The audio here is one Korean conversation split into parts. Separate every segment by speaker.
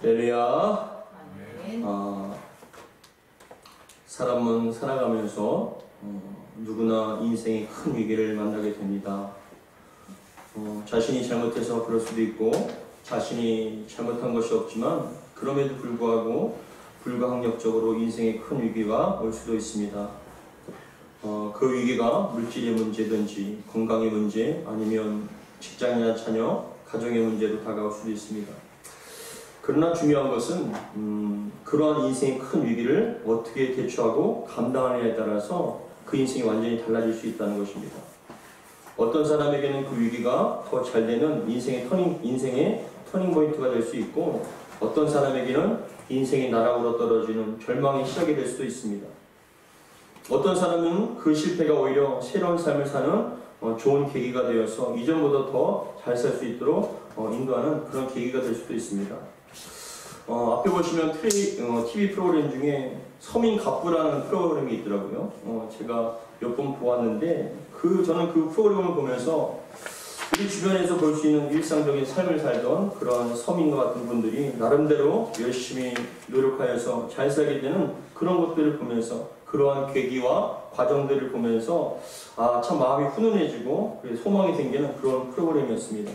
Speaker 1: 할렐루야. 사람은 살아가면서 누구나 인생의 큰 위기를 만나게 됩니다. 자신이 잘못해서 그럴 수도 있고 자신이 잘못한 것이 없지만 그럼에도 불구하고 불가항력적으로 인생의 큰 위기가 올 수도 있습니다. 그 위기가 물질의 문제든지 건강의 문제 아니면 직장이나 자녀, 가정의 문제로 다가올 수도 있습니다. 그러나 중요한 것은 그러한 인생의 큰 위기를 어떻게 대처하고 감당하느냐에 따라서 그 인생이 완전히 달라질 수 있다는 것입니다. 어떤 사람에게는 그 위기가 더 잘 되는 인생의 터닝 포인트가 될 수 있고 어떤 사람에게는 인생이 나락으로 떨어지는 절망의 시작이 될 수도 있습니다. 어떤 사람은 그 실패가 오히려 새로운 삶을 사는 좋은 계기가 되어서 이전보다 더 잘 살 수 있도록 인도하는 그런 계기가 될 수도 있습니다. 앞에 보시면 TV 프로그램 중에 서민갑부라는 프로그램이 있더라고요. 제가 몇 번 보았는데 저는 그 프로그램을 보면서 우리 주변에서 볼 수 있는 일상적인 삶을 살던 그런 서민과 같은 분들이 나름대로 열심히 노력하여서 잘 살게 되는 그런 것들을 보면서 그러한 계기와 과정들을 보면서 참 마음이 훈훈해지고 소망이 생기는 그런 프로그램이었습니다.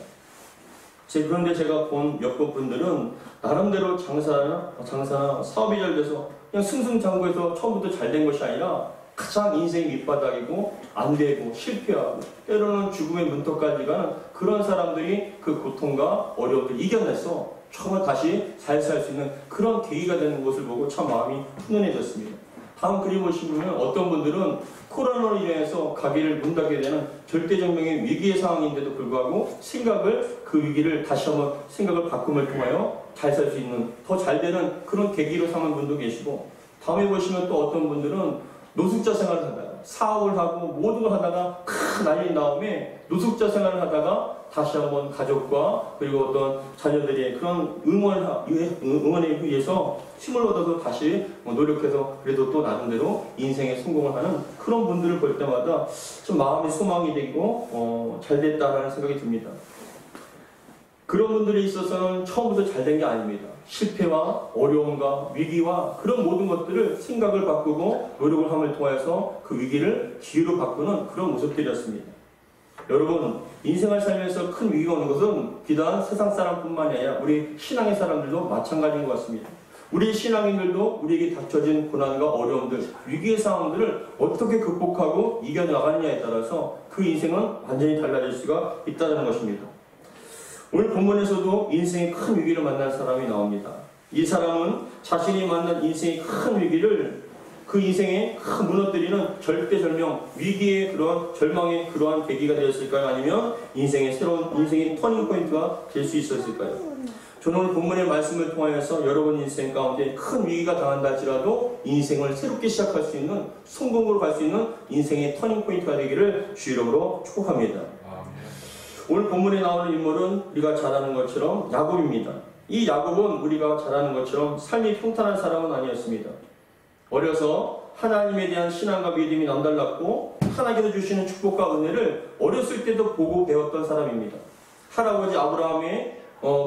Speaker 1: 그런데 제가 본 몇몇 분들은 나름대로 장사나 사업이 잘 돼서 그냥 승승장구해서 처음부터 잘 된 것이 아니라 가장 인생이 밑바닥이고 안 되고 실패하고 때로는 죽음의 문턱까지 가는 그런 사람들이 그 고통과 어려움을 이겨내서 처음에 다시 잘 살 수 있는 그런 계기가 되는 것을 보고 참 마음이 훈훈해졌습니다. 다음 그림 보시면 어떤 분들은 코로나로 인해서 가게를 문 닫게 되는 절대적인 위기의 상황인데도 불구하고 그 위기를 다시 한번 생각을 바꿈을 통하여 잘 살 수 있는 더 잘 되는 그런 계기로 삼은 분도 계시고 다음에 보시면 또 어떤 분들은 노숙자 생활을 하다가 사업을 하고 모든 걸 하다가 큰 난리 다음에 노숙자 생활을 하다가 다시 한번 가족과 그리고 어떤 자녀들의 그런 응원에 의해서 힘을 얻어서 다시 노력해서 그래도 또 나름대로 인생에 성공을 하는 그런 분들을 볼 때마다 좀 마음이 소망이 되고 잘 됐다라는 생각이 듭니다. 그런 분들에 있어서는 처음부터 잘 된 게 아닙니다. 실패와 어려움과 위기와 그런 모든 것들을 생각을 바꾸고 노력을 함을 통해서 그 위기를 기회로 바꾸는 그런 모습들이었습니다. 여러분, 인생을 살면서 큰 위기가 오는 것은 비단 세상 사람뿐만이 아니라 우리 신앙의 사람들도 마찬가지인 것 같습니다. 우리 신앙인들도 우리에게 닥쳐진 고난과 어려움들, 위기의 상황들을 어떻게 극복하고 이겨나가느냐에 따라서 그 인생은 완전히 달라질 수가 있다는 것입니다. 오늘 본문에서도 인생의 큰 위기를 만난 사람이 나옵니다. 이 사람은 자신이 만난 인생의 큰 위기를 그 인생에 큰 무너뜨리는 절대절명, 위기의 그러한 절망의 그러한 계기가 되었을까요? 아니면 인생의 터닝 포인트가 될 수 있었을까요? 저는 오늘 본문의 말씀을 통하여서 여러분 인생 가운데 큰 위기가 당한다 할지라도 인생을 새롭게 시작할 수 있는 성공으로 갈 수 있는 인생의 터닝 포인트가 되기를 주 이름으로 축복합니다. 오늘 본문에 나오는 인물은 우리가 잘 아는 것처럼 야곱입니다. 이 야곱은 우리가 잘 아는 것처럼 삶이 평탄한 사람은 아니었습니다. 어려서 하나님에 대한 신앙과 믿음이 남달랐고 하나님께서 주시는 축복과 은혜를 어렸을 때도 보고 배웠던 사람입니다. 할아버지 아브라함의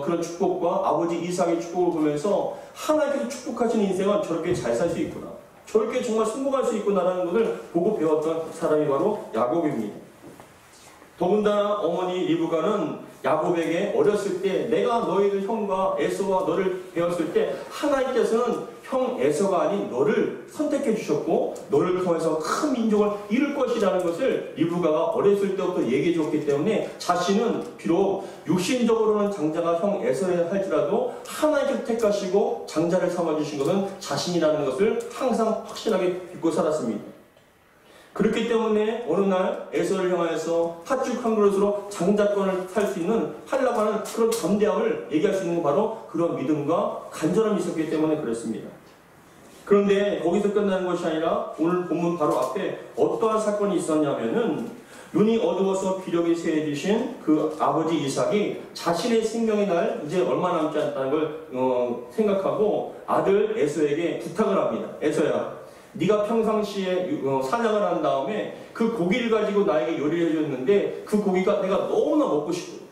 Speaker 1: 그런 축복과 아버지 이삭의 축복을 보면서 하나님께서 축복하시는 인생은 저렇게 잘 살 수 있구나, 저렇게 정말 성공할 수 있구나라는 것을 보고 배웠던 사람이 바로 야곱입니다. 더군다나 어머니 리브가는 야곱에게 어렸을 때 내가 너희들 형과 에서와 너를 배웠을 때 하나님께서는 형 에서가 아닌 너를 선택해 주셨고 너를 통해서 큰 민족을 이룰 것이라는 것을 리브가가 어렸을 때부터 얘기해 줬기 때문에 자신은 비록 육신적으로는 장자가 형 에서라 할지라도 하나님께서 택하시고 장자를 삼아주신 것은 자신이라는 것을 항상 확실하게 믿고 살았습니다. 그렇기 때문에 어느 날 에서를 향하여서 팥죽 한 그릇으로 장자권을 살 수 있는 하려고 하는 그런 담대함을 얘기할 수 있는 건 바로 그런 믿음과 간절함이 있었기 때문에 그렇습니다. 그런데 거기서 끝나는 것이 아니라 오늘 본문 바로 앞에 어떠한 사건이 있었냐면은 눈이 어두워서 기력이 쇠해지신 그 아버지 이삭이 자신의 생명의 날 이제 얼마 남지 않다는 걸 생각하고 아들 에서에게 부탁을 합니다. 에서야, 네가 평상시에 사냥을 한 다음에 그 고기를 가지고 나에게 요리를 해줬는데 그 고기가 내가 너무나 먹고 싶고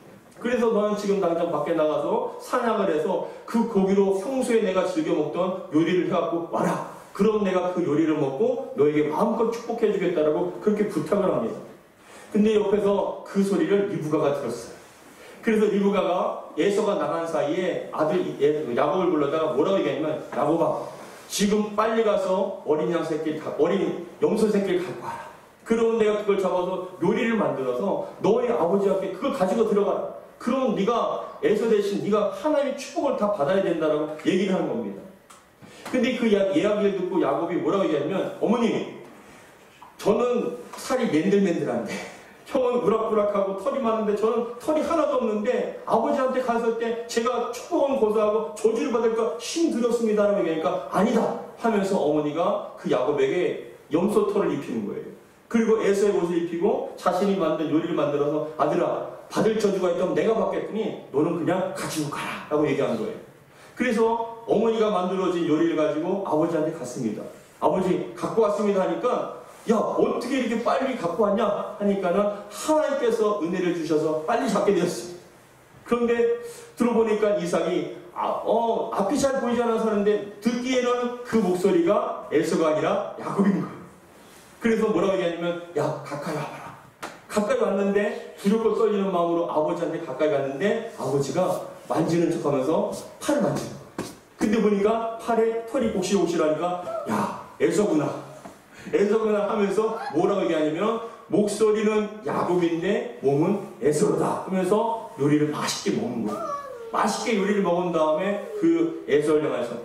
Speaker 1: 그래서 너는 지금 당장 밖에 나가서 사냥을 해서 그 고기로 평소에 내가 즐겨 먹던 요리를 해갖고 와라. 그럼 내가 그 요리를 먹고 너에게 마음껏 축복해 주겠다라고 그렇게 부탁을 합니다. 근데 옆에서 그 소리를 리브가가 들었어요. 그래서 리브가가 에서가 나간 사이에 아들 야곱을 불러다가 뭐라고 얘기하냐면, 야곱아, 지금 빨리 가서 어린 염소 새끼를 갖고 와라. 그러면 내가 그걸 잡아서 요리를 만들어서 너의 아버지한테 그걸 가지고 들어가라. 그럼 네가 에서 대신 네가 하나님의 축복을 다 받아야 된다라고 얘기를 하는 겁니다. 근데 그 이야기를 듣고 야곱이 뭐라고 얘기하냐면, 어머니, 저는 살이 맨들맨들한데 형은 우락부락하고 털이 많은데 저는 털이 하나도 없는데 아버지한테 갔을 때 제가 축복은 고소하고 저주를 받을까 힘들었습니다 라고 얘기하니까 아니다 하면서 어머니가 그 야곱에게 염소 털을 입히는 거예요. 그리고 에서의 옷을 입히고 자신이 만든 요리를 만들어서 아들아, 받을 저주가 있다면 내가 받겠더니 너는 그냥 가지고 가라 라고 얘기한 거예요. 그래서 어머니가 만들어진 요리를 가지고 아버지한테 갔습니다. 아버지 갖고 왔습니다 하니까, 야, 어떻게 이렇게 빨리 갖고 왔냐 하니까는 하나님께서 은혜를 주셔서 빨리 잡게 되었습니다. 그런데 들어보니까 이삭이 앞이 잘 보이지 않아서 하는데 듣기에는 그 목소리가 에서가 아니라 야곱인 거예요. 그래서 뭐라고 얘기하냐면, 야, 가까이 와봐라. 가까이 왔는데 두렵고 떨리는 마음으로 아버지한테 가까이 갔는데 아버지가 만지는 척하면서 팔을 만지는 거예요. 근데 보니까 팔에 털이 옥실옥실하니까, 야, 에서구나 하면서 뭐라고 얘기하냐면, 목소리는 야곱인데 몸은 에서다 하면서 요리를 맛있게 먹는 거예요. 맛있게 요리를 먹은 다음에 그 에서를 향해서,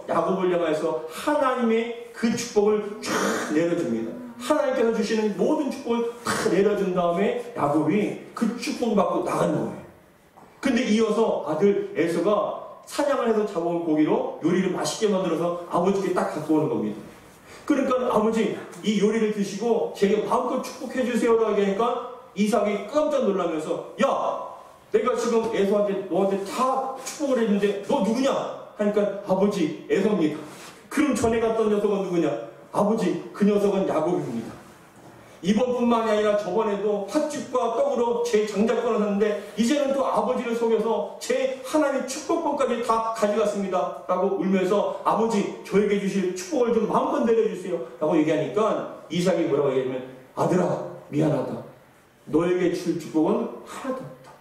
Speaker 1: 야곱을 향해서 하나님의 그 축복을 쫙 내려줍니다. 하나님께서 주시는 모든 축복을 다 내려준 다음에 야곱이 그 축복을 받고 나가는 거예요. 근데 이어서 아들 에서가 사냥을 해서 잡아온 고기로 요리를 맛있게 만들어서 아버지께 딱 갖고 오는 겁니다. 그러니까 아버지, 이 요리를 드시고 제게 마음껏 축복해 주세요라고 하니까 이삭이 깜짝 놀라면서, 야, 내가 지금 에서한테 너한테 다 축복을 했는데 너 누구냐? 하니까 아버지, 에서입니다. 그럼 전에 갔던 녀석은 누구냐? 아버지, 그 녀석은 야곱입니다. 이번뿐만이 아니라 저번에도 팥죽과 떡으로 제 장작권을 샀는데 이제는 또 아버지를 속여서 제 하나님의 축복권까지 다 가져갔습니다 라고 울면서, 아버지, 저에게 주실 축복을 좀 마음껏 내려주세요 라고 얘기하니까 이삭이 뭐라고 얘기하냐면, 아들아, 미안하다. 너에게 줄 축복은 하나도 없다.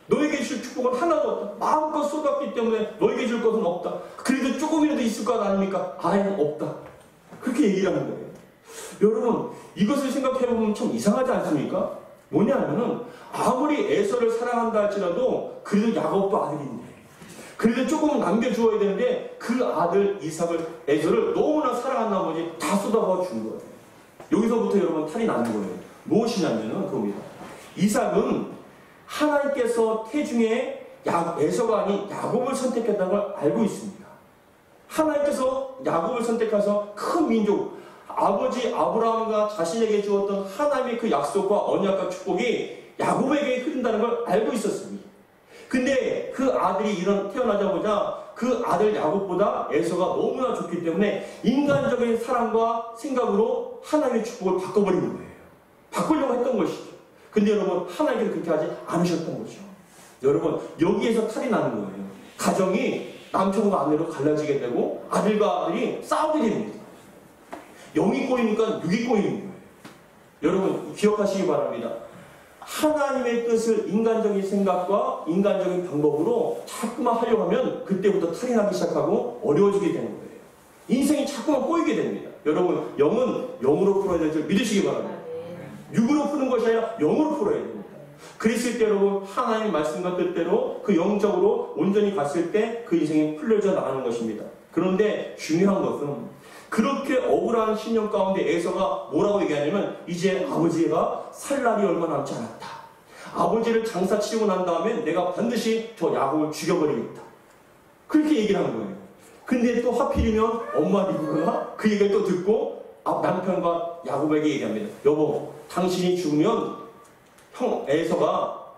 Speaker 1: 너에게 줄 축복은 하나도 없다. 마음껏 쏟았기 때문에 너에게 줄 것은 없다. 그래도 조금이라도 있을 것 아닙니까? 아예 없다. 그렇게 얘기를 하는 거예요. 여러분, 이것을 생각해보면 참 이상하지 않습니까? 뭐냐면은 아무리 에서를 사랑한다 할지라도 그래도 야곱도 아들인데, 그래도 조금 남겨주어야 되는데 그 아들 에서를 너무나 사랑한 나머지 다 쏟아부어 준 거예요. 여기서부터 여러분 탈이 나는 거예요. 무엇이냐면은 그겁니다. 이삭은 하나님께서 태중에 에서가 아닌 야곱을 선택했다는 걸 알고 있습니다. 하나님께서 야곱을 선택해서 큰 민족, 아버지 아브라함과 자신에게 주었던 하나님의 그 약속과 언약과 축복이 야곱에게 흐른다는 걸 알고 있었습니다. 근데 그 아들이 태어나자마자 그 아들 야곱보다 에서가 너무나 좋기 때문에 인간적인 사랑과 생각으로 하나님의 축복을 바꿔버리는 거예요. 바꾸려고 했던 것이죠. 근데 여러분, 하나님께서 그렇게 하지 않으셨던 거죠. 여러분, 여기에서 탈이 나는 거예요. 가정이 남편과 아내로 갈라지게 되고 아들과 아들이 싸우게 됩니다. 0이 꼬이니까 6이 꼬이는 거예요. 여러분, 기억하시기 바랍니다. 하나님의 뜻을 인간적인 생각과 인간적인 방법으로 자꾸만 하려고 하면 그때부터 탈이 나기 시작하고 어려워지게 되는 거예요. 인생이 자꾸만 꼬이게 됩니다. 여러분, 0은 0으로 풀어야 될 줄 믿으시기 바랍니다. 6으로 푸는 것이 아니라 0으로 풀어야 됩니다. 그랬을 때 여러분, 하나님의 말씀과 뜻대로 그 영적으로 온전히 갔을 때 그 인생이 풀려져 나가는 것입니다. 그런데 중요한 것은 그렇게 억울한 신령 가운데 에서가 뭐라고 얘기하냐면, 이제 아버지가 살 날이 얼마 남지 않았다. 아버지를 장사 치고 난 다음에 내가 반드시 저 야곱을 죽여버리겠다. 그렇게 얘기를 하는 거예요. 근데 또 하필이면 엄마 리브가가 그 얘기를 또 듣고 남편과 야곱에게 얘기합니다. 여보, 당신이 죽으면 형 에서가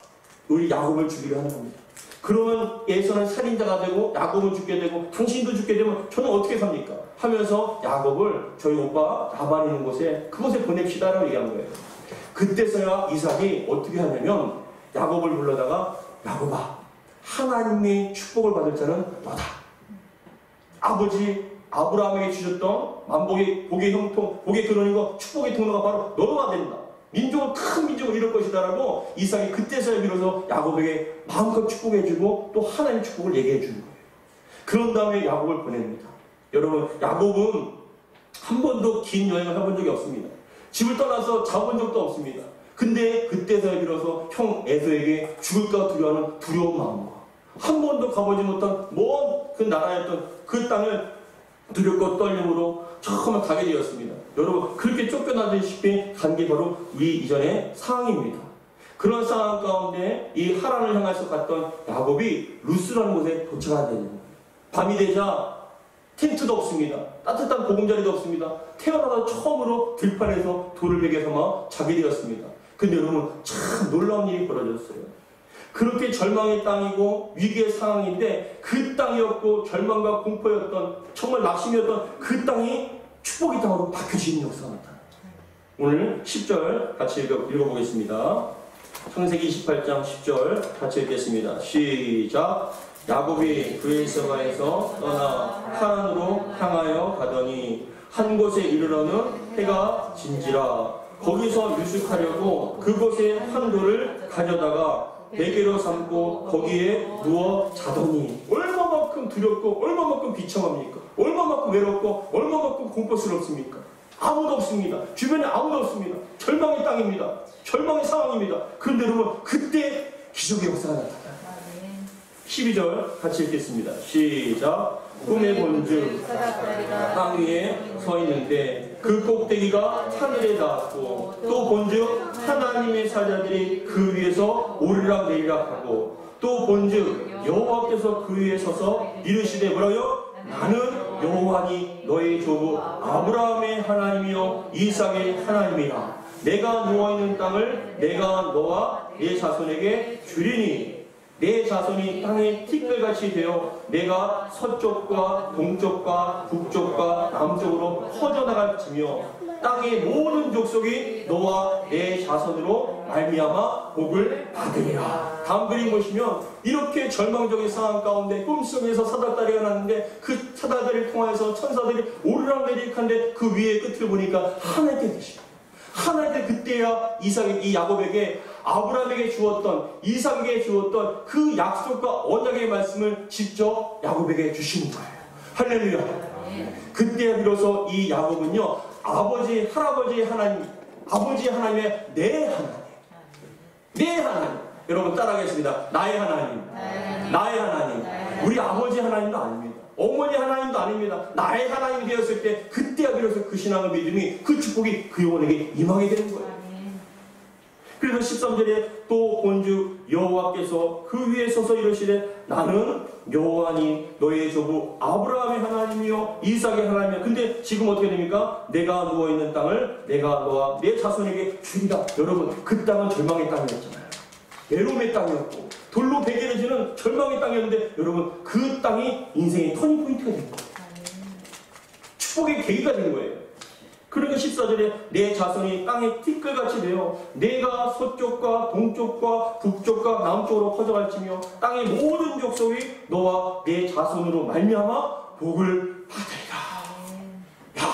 Speaker 1: 우리 야곱을 죽이려 하는 겁니다. 그러면 에서는 살인자가 되고 야곱은 죽게 되고 당신도 죽게 되면 저는 어떻게 삽니까? 하면서 야곱을 저희 오빠 라반이 있는 곳에 그곳에 보냅시다라고 얘기한 거예요. 그때서야 이삭이 어떻게 하냐면 야곱을 불러다가 야곱아, 하나님의 축복을 받을 자는 너다. 아버지 아브라함에게 주셨던 만복의 복의 형통, 복의 근원이고 축복의 통로가 바로 너가 된다. 민족은 큰 민족을 이룰 것이다라고 이삭이 그때서야 비로소 야곱에게 마음껏 축복해주고 또 하나님의 축복을 얘기해 주는 거예요. 그런 다음에 야곱을 보냅니다. 여러분, 야곱은 한 번도 긴 여행을 해본 적이 없습니다. 집을 떠나서 자본 적도 없습니다. 근데 그때서야 비로소 형 에서에게 죽을까 두려워하는 두려운 마음과 한 번도 가보지 못한 먼 그 나라였던 그 땅을 두렵고 떨림으로 처음 가게 되었습니다. 여러분, 그렇게 쫓겨나다시피 간 게 바로 우리 이전의 상황입니다. 그런 상황 가운데 이 하란을 향해서 갔던 야곱이 루스라는 곳에 도착하게 됩니다. 밤이 되자 텐트도 없습니다. 따뜻한 보금자리도 없습니다. 태어나서 처음으로 들판에서 돌을 베개 삼아 자게 되었습니다. 근데 여러분, 참 놀라운 일이 벌어졌어요. 그렇게 절망의 땅이고 위기의 상황인데 그 땅이었고 절망과 공포였던 정말 낙심이었던 그 땅이 축복의 땅으로 바뀌어지는 역사가 나타납니다. 오늘 10절 같이 읽어보겠습니다. 창세기 28장 10절 같이 읽겠습니다. 시작. 야곱이 브에르세바에서 떠나 하란으로 향하여 가더니 한 곳에 이르러는 해가 진지라. 거기서 유숙하려고 그곳에 한 돌을 가져다가 베개로 삼고 거기에 누워 자더니 얼마만큼 두렵고 얼마만큼 비참합니까? 얼마만큼 외롭고 얼마만큼 공포스럽습니까? 아무도 없습니다. 주변에 아무도 없습니다. 절망의 땅입니다. 절망의 상황입니다. 그런데 여러분, 그때 기적의 역사가 나타나요. 12절 같이 읽겠습니다. 시작. 꿈에 본즉 땅 위에 서 있는데 그 꼭대기가 하늘에 닿았고 또 본즉 하나님의 사자들이 그 위에서 오르락 내리락 하고 또 본즉 여호와께서 그 위에 서서 이르시되 뭐라고요? 나는 여호와니 너의 조부 아브라함의 하나님이요 이삭의 하나님이라. 내가 누워있는 땅을 내가 너와 네 자손에게 주리니 내 자손이 땅의 티끌같이 되어 내가 서쪽과 동쪽과 북쪽과 남쪽으로 퍼져나갈지며 땅의 모든 족속이 너와 내 자손으로 말미암아 복을 받으리라. 다음 그림 보시면 이렇게 절망적인 상황 가운데 꿈속에서 사닥다리가 났는데 그 사닥다리를 통해서 천사들이 오르락내리락한데 그 위에 끝을 보니까 하나님께 계십니다. 하나님께 그때야 이 야곱에게 아브라함에게 주었던 이삭에게 주었던 그 약속과 언약의 말씀을 직접 야곱에게 주시는 거예요. 할렐루야. 그때 비로소 이 야곱은요 아버지 할아버지의 하나님 아버지 하나님의 내 하나님 여러분 따라하겠습니다. 나의 하나님 나의 하나님 우리 아버지 하나님도 아닙니다. 어머니 하나님도 아닙니다. 나의 하나님이 되었을 때 그때야 비로소 그 신앙의 믿음이 그 축복이 그 영혼에게 임하게 되는 거예요. 그래서 13절에 또 본즉 여호와께서 그 위에 서서 이르시되 나는 여호와니 너의 조부 아브라함의 하나님이요 이삭의 하나님이요. 근데 지금 어떻게 됩니까? 내가 누워있는 땅을 내가 너와 내 자손에게 주리라. 여러분 그 땅은 절망의 땅이었잖아요. 외로움의 땅이었고 돌로 베개를 지는 절망의 땅이었는데 여러분 그 땅이 인생의 터닝포인트가 된 거예요. 축복의 계기가 된 거예요. 그러니까 14절에 내 자손이 땅의 티끌같이 되어 내가 서쪽과 동쪽과 북쪽과 남쪽으로 퍼져갈지며 땅의 모든 족속이 너와 내 자손으로 말미암아 복을 받으리라. 야,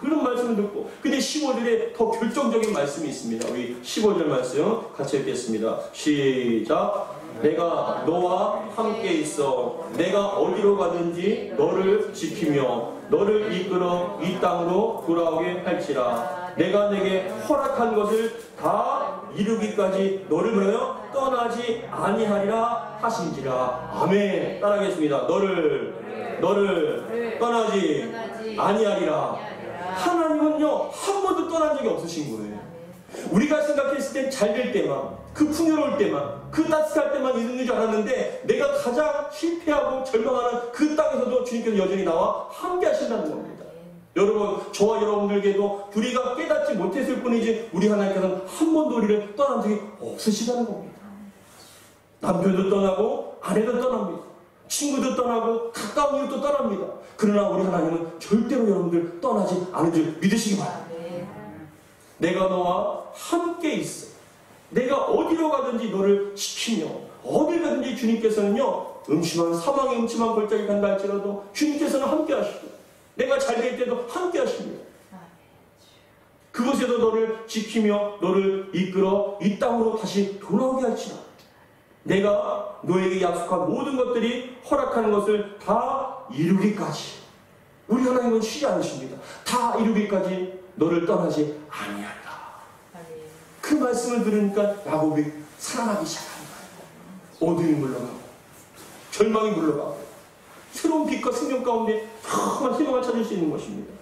Speaker 1: 그런 말씀을 듣고 근데 15절에 더 결정적인 말씀이 있습니다. 우리 15절 말씀 같이 읽겠습니다. 시작. 내가 너와 함께 있어 내가 어디로 가든지 너를 지키며 너를 이끌어 이 땅으로 돌아오게 할지라. 내가 내게 허락한 것을 다 이루기까지 너를 뭐래요? 떠나지 아니하리라 하신지라. 아멘. 따라하겠습니다. 너를 떠나지 아니하리라. 하나님은요 한 번도 떠난 적이 없으신 거예요. 우리가 생각했을 땐 잘 될 때만 그 풍요로울 때만 그 따뜻할 때만 있는 줄 알았는데 내가 가장 실패하고 절망하는 그 땅에서도 주님께서 여전히 나와 함께 하신다는 겁니다. 여러분 저와 여러분들에게도 우리가 깨닫지 못했을 뿐이지 우리 하나님께서는 한 번도 우리를 떠난 적이 없으시다는 겁니다. 남편도 떠나고 아내도 떠납니다. 친구도 떠나고 가까운 이웃도 떠납니다. 그러나 우리 하나님은 절대로 여러분들 떠나지 않은 줄 믿으시기 바랍니다. 내가 너와 함께 있어 내가 어디로 가든지 너를 지키며 어딜 가든지 주님께서는요 음침한 사망의 음침한 골짜기 간다 할지라도 주님께서는 함께 하시고 내가 잘 될 때도 함께 하십니다. 그곳에도 너를 지키며 너를 이끌어 이 땅으로 다시 돌아오게 할지라 내가 너에게 약속한 모든 것들이 허락하는 것을 다 이루기까지 우리 하나님은 쉬지 않으십니다. 다 이루기까지 너를 떠나지 아니하리라. 그 말씀을 들으니까 야곱이 살아나기 시작합니다. 어둠이 물러가고 절망이 물러가고 새로운 빛과 생명 가운데 정말 희망을 찾을 수 있는 것입니다.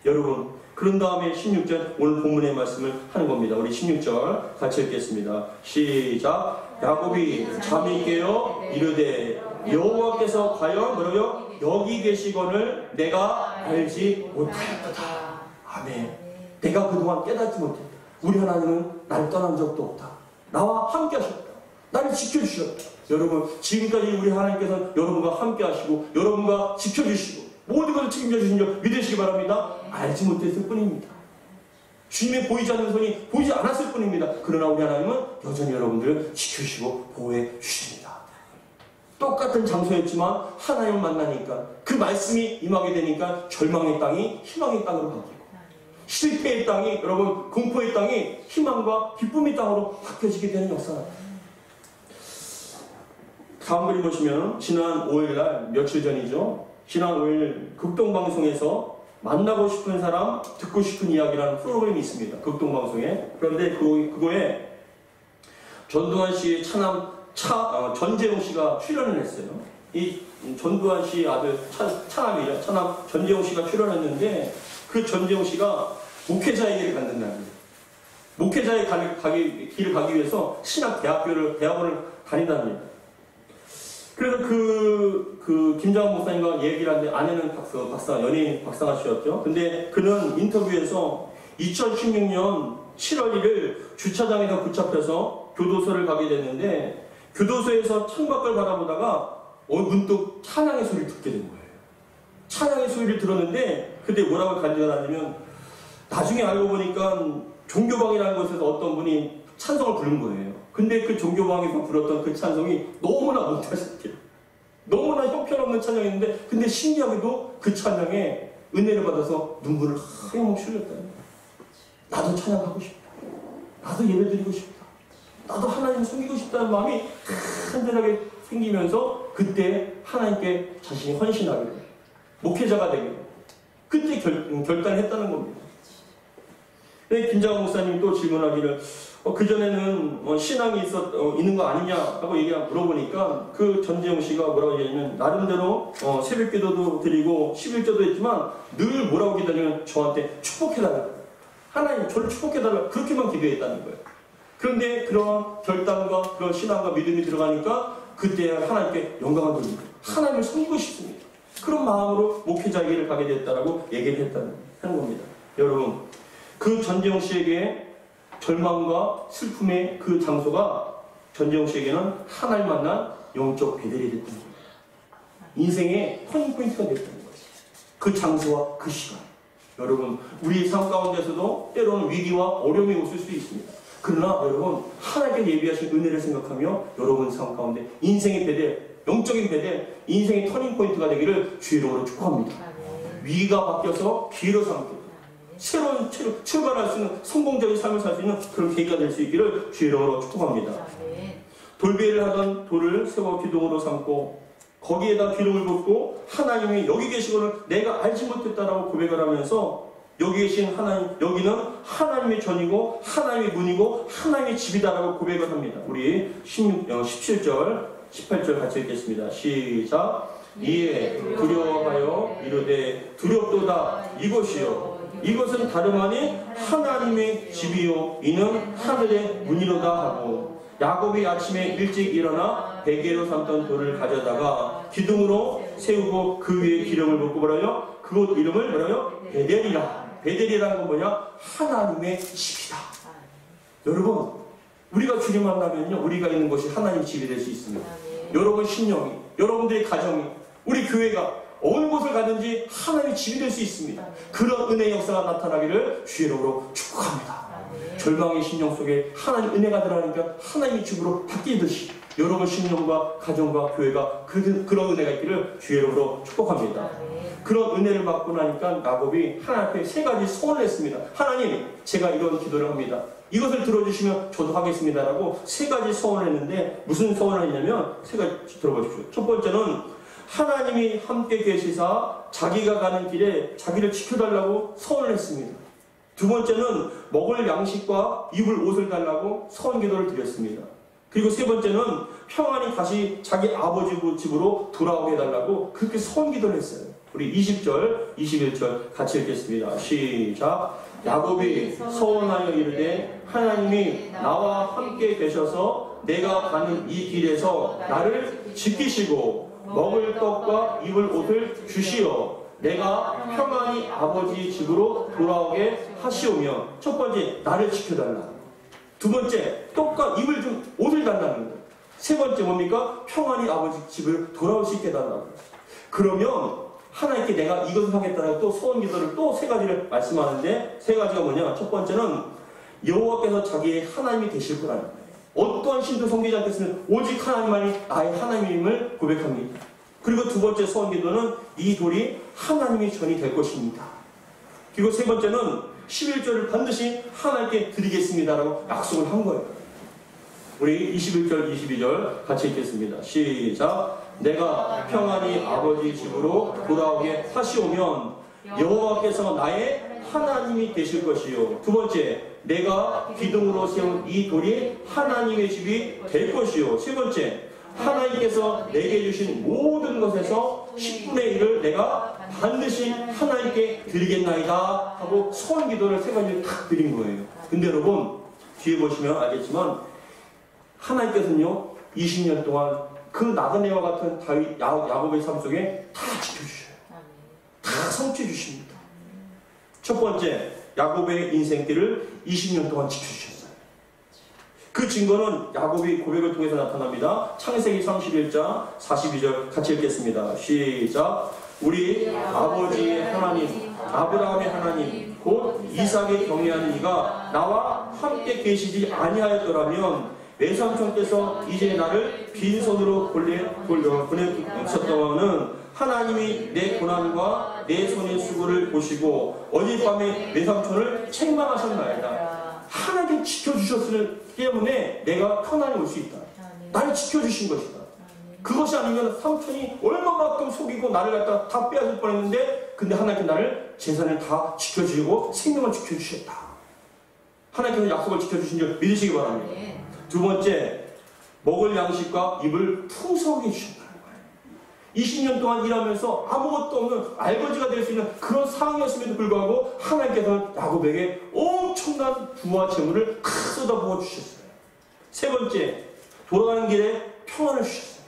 Speaker 1: 여러분 그런 다음에 16절 오늘 본문의 말씀을 하는 겁니다. 우리 16절 같이 읽겠습니다. 시작. 야곱이 잠이 깨어 이르되 여호와께서 과연 뭐라고요? 여기 계시거늘 내가 알지 못하였도다. 아멘. 내가 그동안 깨닫지 못했다. 우리 하나님은 나를 떠난 적도 없다. 나와 함께 하셨다. 나를 지켜주셨다. 여러분 지금까지 우리 하나님께서는 여러분과 함께 하시고 여러분과 지켜주시고 모든 것을 책임져 주신 줄 믿으시기 바랍니다. 알지 못했을 뿐입니다. 주님의 보이지 않는 손이 보이지 않았을 뿐입니다. 그러나 우리 하나님은 여전히 여러분들을 지켜주시고 보호해 주십니다. 똑같은 장소였지만 하나님을 만나니까 그 말씀이 임하게 되니까 절망의 땅이 희망의 땅으로 바뀌고 실패의 땅이 여러분 공포의 땅이 희망과 기쁨의 땅으로 바뀌어지게 되는 역사입니다. 다음 그림 보시면 지난 5일날 며칠 전이죠. 지난 5일 극동방송에서 만나고 싶은 사람 듣고 싶은 이야기라는 프로그램이 있습니다. 극동방송에. 그런데 그거에 전두환 씨의 차남 전재용 씨가 출연을 했어요. 이 전두환 씨 아들 차남이죠. 차남 전재용 씨가 출연했는데 그 전재용 씨가 목회자의 길을 간다는 목회자의 길을 가기 위해서 신학 대학원을 다닌답니다. 그래서 그 김장훈 목사님과 얘기를 하는데 아내는 연예인 박상아 씨였죠. 근데 그는 인터뷰에서 2016년 7월 1일 주차장에서 붙잡혀서 교도소를 가게 됐는데 교도소에서 창밖을 바라보다가 문득 찬양의 소리를 듣게 된 거예요. 찬양의 소리를 들었는데 그때 뭐라고 간증하냐면 나중에 알고 보니까 종교방이라는 곳에서 어떤 분이 찬송을 부른 거예요. 근데 그 종교방에서 불렀던 그 찬송이 너무나 못하셨대요. 너무나 형편없는 찬양인데 근데 신기하게도 그 찬양에 은혜를 받아서 눈물을 하염없이 흘렸다는 거예요. 나도 찬양하고 싶다. 나도 예배드리고 싶다. 나도 하나님 섬기고 싶다는 마음이 간절하게 생기면서 그때 하나님께 자신이 헌신하게 돼요. 목회자가 되게 돼요. 그때 결단을 했다는 겁니다. 김장훈 목사님이 또 질문하기를 그전에는 신앙이 있는 거 아니냐 하고 물어보니까 그 전재용 씨가 뭐라고 얘기하냐면 나름대로 새벽 기도도 드리고 11조도 했지만 늘 뭐라고 기도하냐면 저한테 축복해달라. 하나님 저를 축복해달라. 그렇게만 기도했다는 거예요. 그런데 그런 결단과 그런 신앙과 믿음이 들어가니까 그때 하나님께 영광을 돌리고 하나님을 섬기고 싶습니다. 그런 마음으로 목회자 길을 가게 됐다라고 얘기를 하는 겁니다. 여러분 그 전재용 씨에게 절망과 슬픔의 그 장소가 전재용 씨에게는 하나님 만난 영적 베델이 됐던 거예요. 인생의 터닝포인트가 됐다는 거예요. 그 장소와 그 시간. 여러분 우리 삶 가운데서도 때로는 위기와 어려움이 오실 수 있습니다. 그러나 여러분 하나님께 예비하신 은혜를 생각하며 여러분 삶 가운데 인생의 베델, 영적인 베델, 인생의 터닝포인트가 되기를 주의 이름으로 축복합니다. 위기가 바뀌어서 기회로 삼고 새로운 출발할 수 있는 성공적인 삶을 살 수 있는 그런 계기가 될 수 있기를 주의 이름으로 축복합니다. 돌배를 하던 돌을 세워 기둥으로 삼고 거기에다 기름을 붓고 하나님이 여기 계시고는 내가 알지 못했다라고 고백을 하면서 여기 계신 하나님, 여기는 하나님의 전이고 하나님의 문이고 하나님의 집이다라고 고백을 합니다. 우리 17절, 18절 같이 읽겠습니다. 시작. 이에 두려워하여 이르되 두렵도다 이것이요 이것은 다름 아닌 하나님의 집이요 이는 하늘의 문이로다 하고 야곱이 아침에 일찍 일어나 베개로 삼던 돌을 가져다가 기둥으로 세우고 그 위에 기름을 붓고 뭐라요? 그곳 이름을 뭐라요? 베델이라. 베델이라는 건 뭐냐? 하나님의 집이다. 여러분 우리가 주님 만나면요 우리가 있는 곳이 하나님의 집이 될 수 있습니다. 여러분 신령이, 여러분들의 가정이, 우리 교회가 어느 곳을 가든지 하나님의 집이 될 수 있습니다. 그런 은혜의 역사가 나타나기를 주의 이름으로 축복합니다. 절망의 심령 속에 하나님 은혜가 들어가니까 하나님의 집으로 바뀌듯이 여러분 심령과 가정과 교회가 그런 은혜가 있기를 주의 이름으로 축복합니다. 그런 은혜를 받고 나니까 야곱이 하나님 앞에 세 가지 소원을 했습니다. 하나님, 제가 이런 기도를 합니다. 이것을 들어주시면 저도 하겠습니다라고 세 가지 소원을 했는데 무슨 소원을 했냐면 세 가지 들어보십시오. 첫 번째는 하나님이 함께 계시사 자기가 가는 길에 자기를 지켜달라고 소원을 했습니다. 두 번째는 먹을 양식과 입을 옷을 달라고 소원 기도를 드렸습니다. 그리고 세 번째는 평안히 다시 자기 아버지 집으로 돌아오게 해달라고 그렇게 소원 기도를 했어요. 우리 20절, 21절 같이 읽겠습니다. 시작. 야곱이 소원하여 이르되 하나님이 나와 함께 계셔서 내가 가는 이 길에서 나를 지키시고 먹을 떡과 입을 옷을 주시어 내가 평안히 아버지 집으로 돌아오게 하시오며 첫 번째 나를 지켜달라. 두 번째 떡과 입을 좀 옷을 달라는 거예요. 세 번째 뭡니까? 평안히 아버지 집을 돌아올 수 있게 해달라고. 그러면 하나님께 내가 이것을 하겠다라고 또 소원 기도를 또 세 가지를 말씀하는데 세 가지가 뭐냐? 첫 번째는 여호와께서 자기의 하나님이 되실 거라는 거예요. 어떠한 신도 섬기지 않겠으면 오직 하나님만이 나의 하나님임을 고백합니다. 그리고 두 번째 소원 기도는 이 돌이 하나님의 전이 될 것입니다. 그리고 세 번째는 11절을 반드시 하나님께 드리겠습니다라고 약속을 한 거예요. 우리 21절, 22절 같이 읽겠습니다. 시작. 내가 평안히 아버지 집으로 돌아오게 하시오면 여호와께서 나의 하나님이 되실 것이요. 두 번째, 내가 기둥으로 세운 이 돌이 하나님의 집이 될 것이요. 세 번째, 하나님께서 내게 주신 모든 것에서 10분의 1을 내가 반드시 하나님께 드리겠나이다 하고 소원 기도를 세 가지를 탁 드린 거예요. 근데 여러분 뒤에 보시면 알겠지만 하나님께서는요 20년 동안 그 나그네와 같은 다윗 야곱의 삶 속에 다 지켜주셔요. 다 성취해 주십니다. 첫 번째, 야곱의 인생길을 20년 동안 지켜주셨어요. 그 증거는 야곱이 고백을 통해서 나타납니다. 창세기 31장 42절 같이 읽겠습니다. 시작. 우리 아버지의 하나님 아브라함의 하나님 곧 이삭의 경외하는 이가 나와 함께 계시지 아니하였더라면 내 삼촌께서 이제 나를 빈손으로 보내셨더라는 하나님이 내 고난과 내 손의 수고를 보시고 어젯밤에 내 삼촌을 책망하셨나이다. 하나님 지켜주셨기 때문에 내가 편안히 올 수 있다. 나를 지켜주신 것이다. 그것이 아니면 삼촌이 얼마만큼 속이고 나를 갖다 다 빼앗을 뻔했는데 근데 하나님께 나를 재산을 다 지켜주시고 생명을 지켜주셨다. 하나님께서 약속을 지켜주신 줄 믿으시기 바랍니다. 두 번째, 먹을 양식과 입을 풍성하게 주셨다는 거예요. 20년 동안 일하면서 아무것도 없는 알거지가 될 수 있는 그런 상황이었음에도 불구하고 하나님께서는 야곱에게 엄청난 부와 재물을 다 쏟아부어 주셨어요. 세 번째, 돌아가는 길에 평안을 주셨습니다.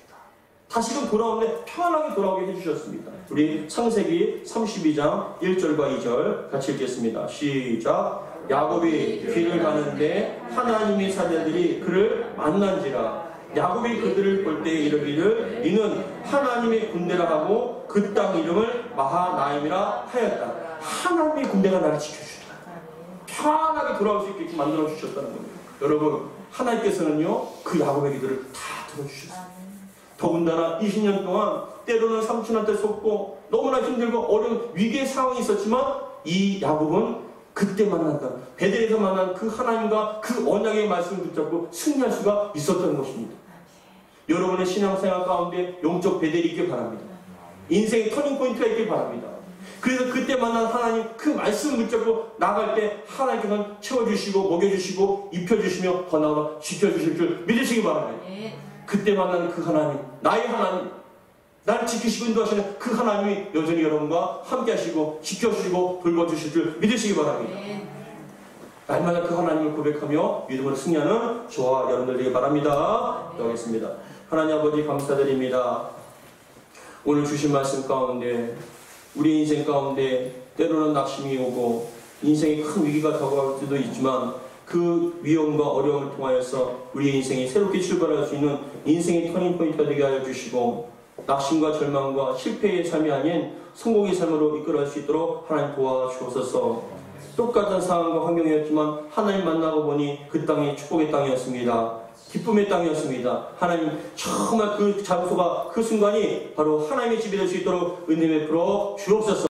Speaker 1: 다시금 돌아오는데 평안하게 돌아오게 해주셨습니다. 우리 창세기 32장 1절과 2절 같이 읽겠습니다. 시작. 야곱이 길을 가는데 하나님의 사자들이 그를 만난지라. 야곱이 그들을 볼 때 이르기를 이는 하나님의 군대라 하고 그 땅 이름을 마하나임이라 하였다. 하나님의 군대가 나를 지켜주셨다. 편하게 돌아올 수 있게 만들어 주셨다는 겁니다. 여러분, 하나님께서는요 그 야곱의 기도를 다 들어주셨어요. 더군다나 20년 동안 때로는 삼촌한테 속고 너무나 힘들고 어려운 위기의 상황이 있었지만 이 야곱은 그때 만났다. 베델에서 만난 그 하나님과 그 언약의 말씀을 붙잡고 승리할 수가 있었던 것입니다. 여러분의 신앙생활 가운데 영적 베델이 있길 바랍니다. 인생의 터닝포인트가 있길 바랍니다. 그래서 그때 만난 하나님 그 말씀을 붙잡고 나갈 때 하나님께서는 채워주시고 먹여주시고 입혀주시며 더 나아가 지켜주실 줄 믿으시기 바랍니다. 그때 만난 그 하나님, 나의 하나님, 나를 지키시고 인도하시는 그 하나님이 여전히 여러분과 함께 하시고 지켜주시고 돌봐주실 줄 믿으시기 바랍니다. 날마다 그 하나님을 고백하며 믿음으로 승리하는 저와 여러분들 되길 바랍니다. 기도하겠습니다. 하나님 아버지 감사드립니다. 오늘 주신 말씀 가운데 우리 인생 가운데 때로는 낙심이 오고 인생의 큰 위기가 다가올 수도 있지만 그 위험과 어려움을 통하여서 우리의 인생이 새롭게 출발할 수 있는 인생의 터닝포인트가 되게 하여 주시고 낙심과 절망과 실패의 삶이 아닌 성공의 삶으로 이끌어갈 수 있도록 하나님 도와주옵소서. 똑같은 상황과 환경이었지만 하나님 만나고 보니 그 땅이 축복의 땅이었습니다. 기쁨의 땅이었습니다. 하나님 정말 그 장소가 그 순간이 바로 하나님의 집이 될 수 있도록 은혜 베풀어 주옵소서.